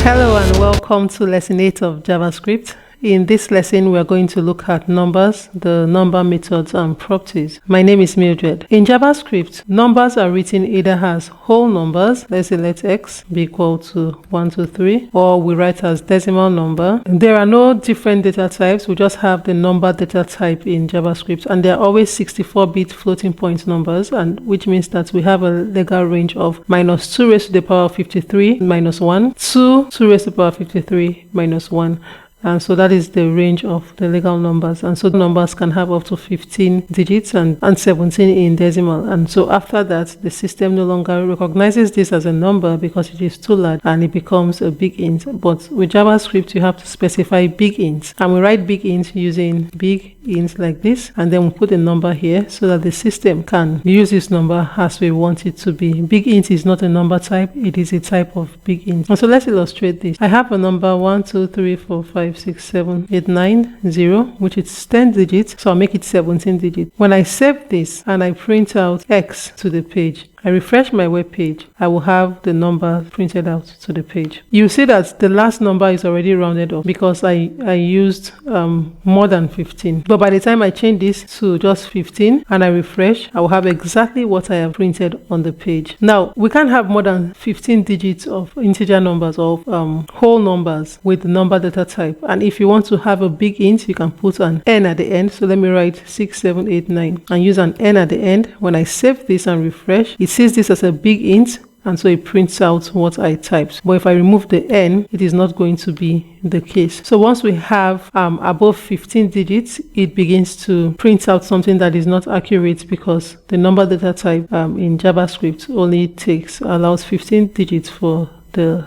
Hello and welcome to lesson 8 of JavaScript. In this lesson, we are going to look at numbers, the number methods and properties. My name is Mildred. In JavaScript, numbers are written either as whole numbers, let's say let x be equal to 1, 2, 3, or we write as decimal number. There are no different data types, we just have the number data type in JavaScript, and they are always 64-bit floating point numbers, and which means that we have a legal range of -2 raised to the power of 53 minus 1 to 2 raised to the power of 53 minus 1. And so that is the range of the legal numbers. And so the numbers can have up to 15 digits and 17 in decimal. And so after that, the system no longer recognizes this as a number because it is too large and it becomes a big int. But with JavaScript, you have to specify big int. And we write big int using big int like this. And then we put a number here so that the system can use this number as we want it to be. Big int is not a number type. It is a type of big int. And so let's illustrate this. I have a number 1, 2, 3, 4, 5, 6, 7, 8, 9, 0, which is 10 digits, so I'll make it 17 digits. When I save this and I print out X to the page, I refresh my web page, I will have the number printed out to the page. You see that the last number is already rounded up because I used more than 15. But by the time I change this to just 15 and I refresh, I will have exactly what I have printed on the page. Now, we can't have more than 15 digits of integer numbers or whole numbers with the number data type. And if you want to have a big int, you can put an n at the end. So let me write 6, 7, 8, 9 and use an n at the end. When I save this and refresh, it sees this as a big int, and so it prints out what I typed. But if I remove the n, it is not going to be the case. So once we have above 15 digits, it begins to print out something that is not accurate because the number data type in JavaScript only allows 15 digits for the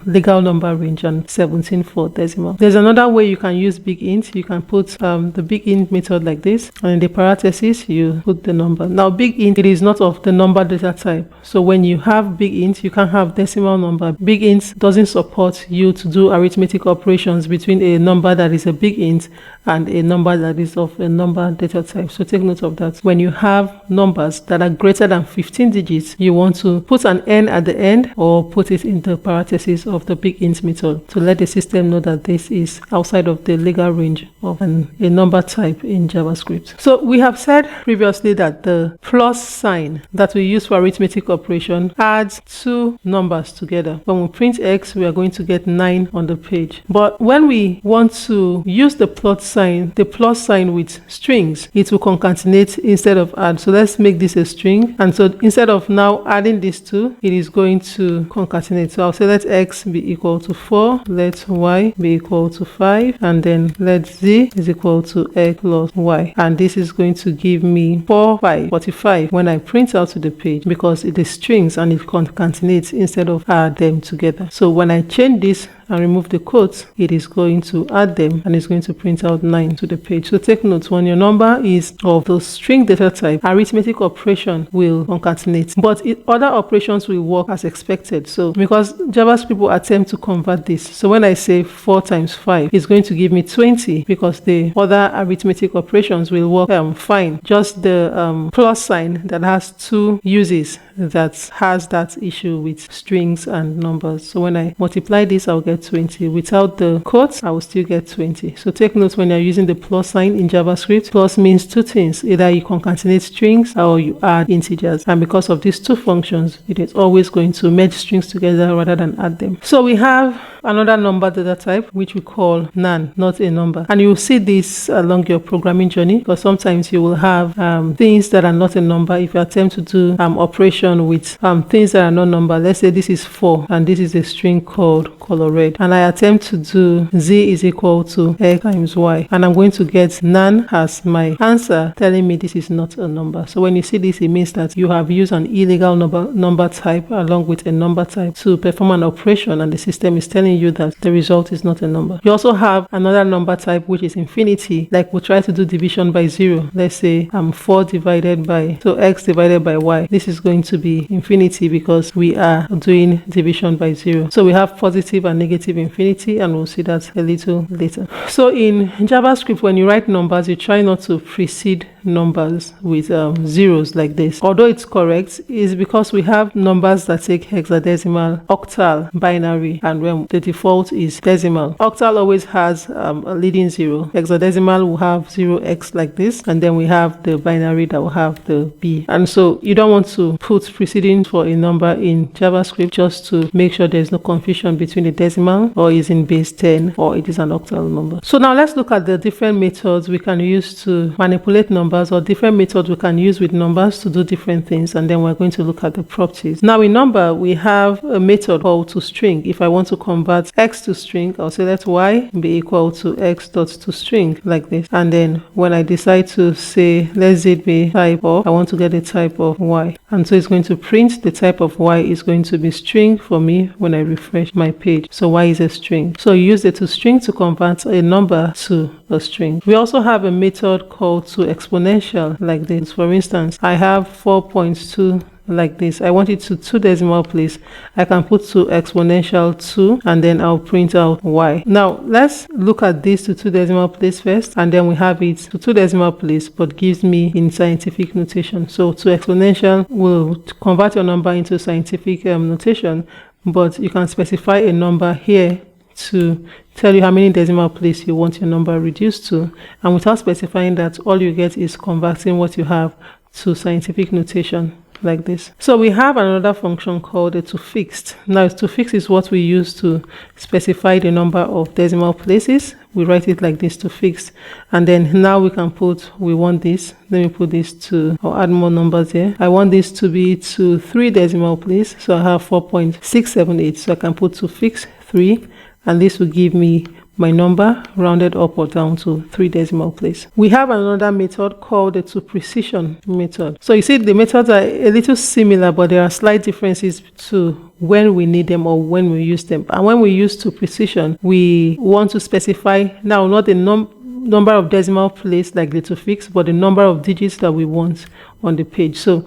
legal number range and 17 for decimal. There's another way you can use big int. You can put the big int method like this, and in the parentheses you put the number. Now big int, it is not of the number data type, so when you have big int, you can have decimal number. Big int doesn't support you to do arithmetic operations between a number that is a big int and a number that is of a number data type. So take note of that. When you have numbers that are greater than 15 digits, you want to put an n at the end or put it in the parentheses of the big int method to let the system know that this is outside of the legal range of a number type in JavaScript. So we have said previously that the plus sign that we use for arithmetic operation adds two numbers together. When we print x, we are going to get 9 on the page. But when we want to use the plus sign with strings, it will concatenate instead of add. So let's make this a string, and so instead of now adding these two, it is going to concatenate. So I'll say let x be equal to 4, let y be equal to 5, and then let z is equal to x plus y. And this is going to give me 4, 5, 45 when I print out to the page because it is strings and it concatenates instead of add them together. So when I change this and remove the quotes, it is going to add them and it's going to print out 9 to the page. So take note, when your number is of the string data type, arithmetic operation will concatenate, but other operations will work as expected. So because JavaScript will attempt to convert this, so when I say 4 times 5, it's going to give me 20 because the other arithmetic operations will work fine. Just the plus sign that has two uses that has that issue with strings and numbers. So when I multiply this, I'll get 20. Without the quotes, I will still get 20. So take note, when you're using the plus sign in JavaScript, plus means two things. Either you concatenate strings or you add integers. And because of these two functions, it is always going to merge strings together rather than add them. So we have another number data type, which we call nan, not a number. And you'll see this along your programming journey because sometimes you will have things that are not a number. If you attempt to do operation with things that are not number, let's say this is 4 and this is a string called color red, and I attempt to do z is equal to x times y, and I'm going to get nan as my answer, telling me this is not a number. So when you see this, it means that you have used an illegal number type along with a number type to perform an operation, and the system is telling you that the result is not a number. You also have another number type, which is infinity. Like we try to do division by 0. Let's say 4 divided by, so x divided by y. This is going to be infinity because we are doing division by 0. So we have positive and negative infinity, and we'll see that a little later. So in JavaScript, when you write numbers, you try not to precede numbers with zeros like this. Although it's correct, is because we have numbers that take hexadecimal, octal, binary, and when the default is decimal. Octal always has a leading 0. Hexadecimal will have 0x like this, and then we have the binary that will have the B. And so you don't want to put preceding for a number in JavaScript just to make sure there's no confusion between the decimal or is in base 10 or it is an octal number. So now let's look at the different methods we can use to manipulate numbers, or different methods we can use with numbers to do different things, and then we're going to look at the properties. Now in number, we have a method called toString. If I want to convert x to string, I'll say let y be equal to x dot toString like this, and then when I decide to say let z be type of, I want to get the type of y, and so it's going to print the type of y is going to be string for me when I refresh my page. So y is a string. So you use the toString to convert a number to a string. We also have a method called toExponential like this. For instance, I have 4.2 like this. I want it to 2 decimal place. I can put to exponential 2 and then I'll print out y. Now let's look at this to 2 decimal place first, and then we have it to 2 decimal place but gives me in scientific notation. So to exponential will convert your number into scientific notation, but you can specify a number here to tell you how many decimal place you want your number reduced to, and without specifying that, all you get is converting what you have to scientific notation like this. So we have another function called a toFixed. Now toFixed is what we use to specify the number of decimal places. We write it like this, toFixed, and then now we can put, we want this, let me put this to, or add more numbers here. I want this to be to 3 decimal place, so I have 4.678, so I can put toFixed 3, and this will give me my number rounded up or down to 3 decimal place. We have another method called the toPrecision method. So you see the methods are a little similar, but there are slight differences to when we need them or when we use them. And when we use toPrecision, we want to specify now not the number of decimal place like the toFixed, but the number of digits that we want on the page. So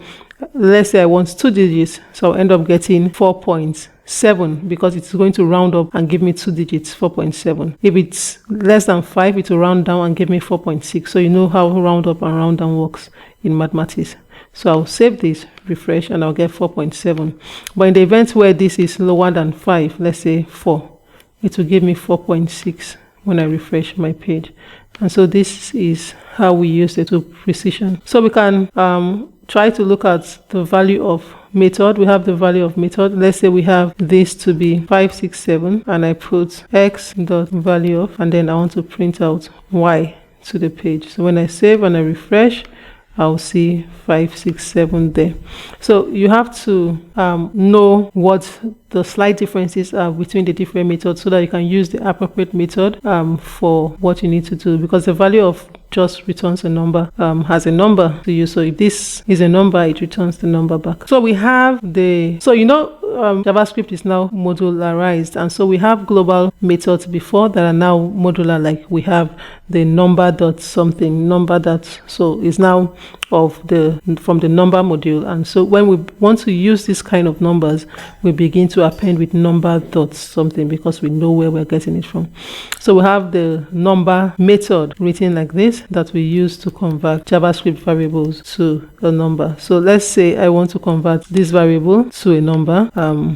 let's say I want 2 digits, so I'll end up getting 4.7 because it's going to round up and give me 2 digits, 4.7. If it's less than 5, it will round down and give me 4.6. So you know how round up and round down works in mathematics. So I'll save this, refresh, and I'll get 4.7. But in the event where this is lower than 5, let's say 4, it will give me 4.6 when I refresh my page. And so this is how we use it to precision. So we can try to look at the value of method. We have the value of method. Let's say we have this to be 567, and I put x dot value of, and then I want to print out y to the page. So when I save and I refresh, I'll see 567 there. So you have to know what the slight differences are between the different methods so that you can use the appropriate method for what you need to do, because the value of just returns a number, has a number to use. So if this is a number, it returns the number back. So we have JavaScript is now modularized, and so we have global methods before that are now modular, like we have the number dot something, number that, so it's now from the number module. And so when we want to use this kind of numbers, we begin to append with number dot something because we know where we're getting it from. So we have the number method written like this that we use to convert JavaScript variables to a number. So let's say I want to convert this variable to a number.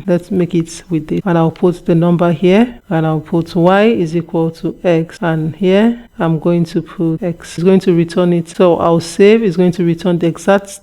Let's make it with this, and I'll put the number here, and I'll put y is equal to x, and here I'm going to put x. It's going to return it. So I'll save. It's going to return the exact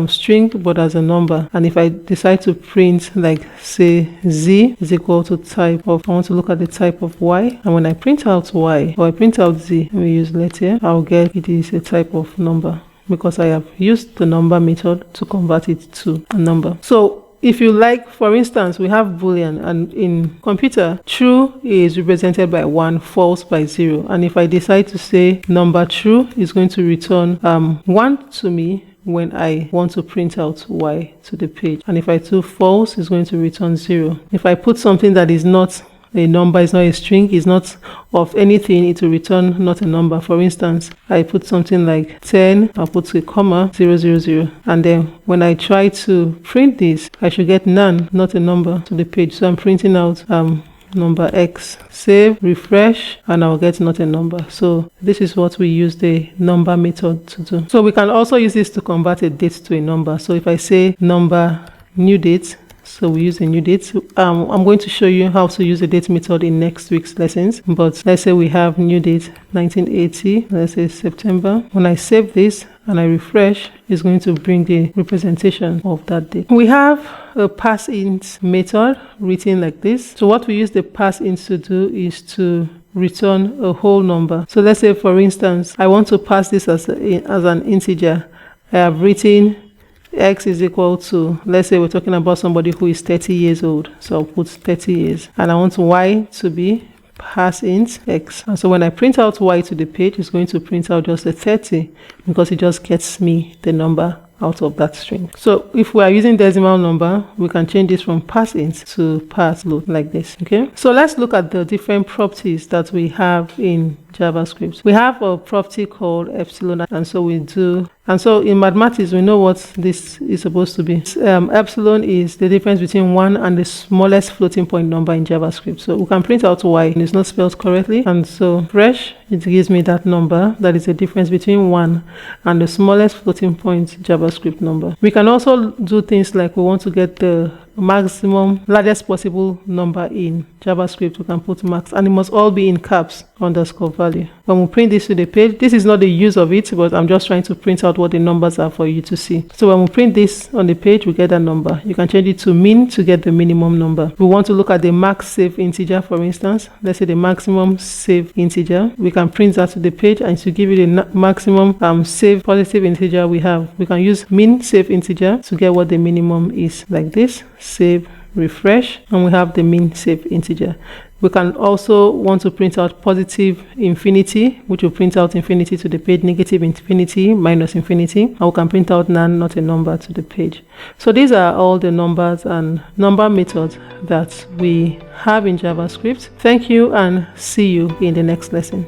string but as a number. And if I decide to print, like say z is equal to type of, I want to look at the type of y, and when I print out y, or I print out z, let me use let here, I'll get it is a type of number because I have used the number method to convert it to a number. So if you like, for instance, we have Boolean, and in computer, true is represented by 1, false by 0. And if I decide to say number true is going to return 1 to me when I want to print out y to the page. And if I do false, it's going to return 0. If I put something that is not a number, is not a string, is not of anything, it will return not a number. For instance, I put something like 10, I'll put a comma 000, and then when I try to print this, I should get none, not a number, to the page. So I'm printing out number x. Save, refresh, and I'll get not a number. So this is what we use the number method to do. So we can also use this to convert a date to a number. So if I say number new date, so we use a new date. I'm going to show you how to use the date method in next week's lessons. But let's say we have new date 1980. Let's say September. When I save this and I refresh, it's going to bring the representation of that date. We have a parseInt method written like this. So what we use the parseInt to do is to return a whole number. So let's say, for instance, I want to pass this as an integer. I have written x is equal to, let's say we're talking about somebody who is 30 years old. So I'll put 30 years. And I want y to be parseInt x. And so when I print out y to the page, it's going to print out just a 30 because it just gets me the number out of that string. So if we are using decimal number, we can change this from parseInt to parseFloat like this. Okay. So let's look at the different properties that we have in JavaScript. We have a property called epsilon, and so in mathematics we know what this is supposed to be. Epsilon is the difference between 1 and the smallest floating point number in JavaScript. So we can print out y and it's not spelled correctly, and so fresh, it gives me that number that is the difference between 1 and the smallest floating point JavaScript number. We can also do things like we want to get the maximum largest possible number in JavaScript. We can put max, and it must all be in caps _value. When we print this to the page, this is not the use of it, but I'm just trying to print out what the numbers are for you to see. So when we print this on the page, we get that number. You can change it to min to get the minimum number. We want to look at the max save integer, for instance. Let's say the maximum save integer. We can print that to the page, and to give you the maximum save positive integer we have, we can use min save integer to get what the minimum is, like this. Save, refresh, and we have the min save integer. We can also want to print out positive infinity, which will print out infinity to the page, negative infinity, minus infinity, and we can print out none, not a number, to the page. So these are all the numbers and number methods that we have in JavaScript. Thank you, and see you in the next lesson.